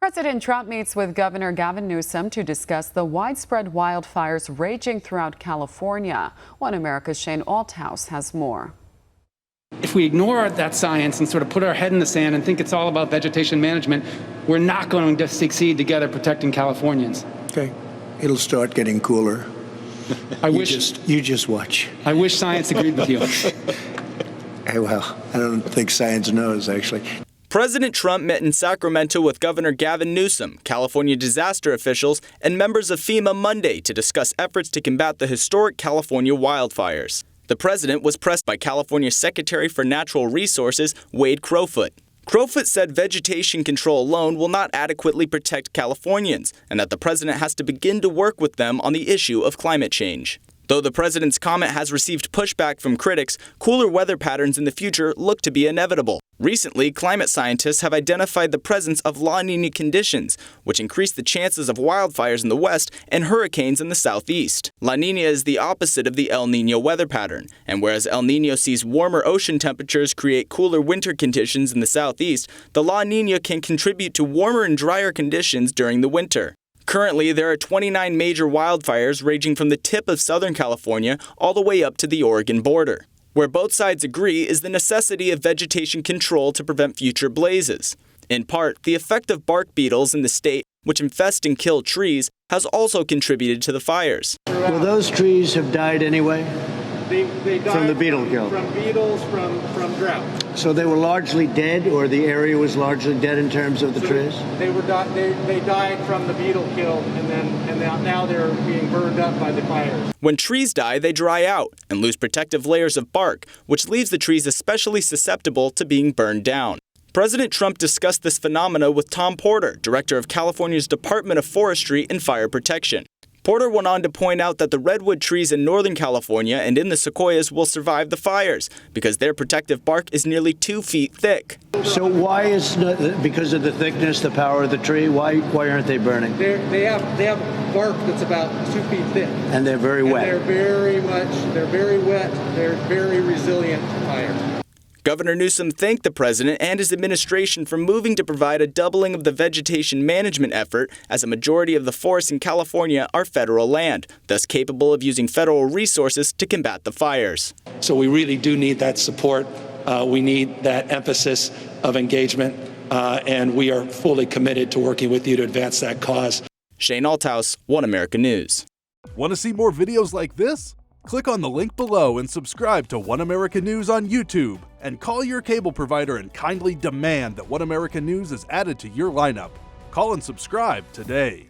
President Trump meets with Governor Gavin Newsom to discuss the widespread wildfires raging throughout California. One America's Shane Althaus has more. If we ignore that science and sort of put our head in the sand and think it's all about vegetation management, we're not going to succeed together protecting Californians. Okay, it'll start getting cooler. You just watch. I wish science agreed with you. Well, I don't think science knows, actually. President Trump met in Sacramento with Governor Gavin Newsom, California disaster officials, and members of FEMA Monday to discuss efforts to combat the historic California wildfires. The president was pressed by California Secretary for Natural Resources, Wade Crowfoot. Crowfoot said vegetation control alone will not adequately protect Californians, and that the president has to begin to work with them on the issue of climate change. Though the president's comment has received pushback from critics, cooler weather patterns in the future look to be inevitable. Recently, climate scientists have identified the presence of La Niña conditions, which increase the chances of wildfires in the west and hurricanes in the southeast. La Niña is the opposite of the El Niño weather pattern, and whereas El Niño sees warmer ocean temperatures create cooler winter conditions in the southeast, the La Niña can contribute to warmer and drier conditions during the winter. Currently, there are 29 major wildfires raging from the tip of Southern California all the way up to the Oregon border. Where both sides agree is the necessity of vegetation control to prevent future blazes. In part, the effect of bark beetles in the state, which infest and kill trees, has also contributed to the fires. Well, those trees have died anyway? They died from the beetle kill. From beetles, from drought. So they were largely dead, or the area was largely dead in terms of the trees? They died from the beetle kill, and now they're being burned up by the fires. When trees die, they dry out and lose protective layers of bark, which leaves the trees especially susceptible to being burned down. President Trump discussed this phenomena with Tom Porter, director of California's Department of Forestry and Fire Protection. Porter went on to point out that the redwood trees in Northern California and in the sequoias will survive the fires because their protective bark is nearly 2 feet thick. So why is because of the thickness, the power of the tree? Why aren't they burning? They have bark that's about 2 feet thick, and they're very wet. They're very wet. They're very resilient to fire. Governor Newsom thanked the president and his administration for moving to provide a doubling of the vegetation management effort, as a majority of the forests in California are federal land, thus capable of using federal resources to combat the fires. So we really do need that support. We need that emphasis of engagement, and we are fully committed to working with you to advance that cause. Shane Althaus, One America News. Want to see more videos like this? Click on the link below and subscribe to One America News on YouTube. And call your cable provider and kindly demand that One America News is added to your lineup. Call and subscribe today.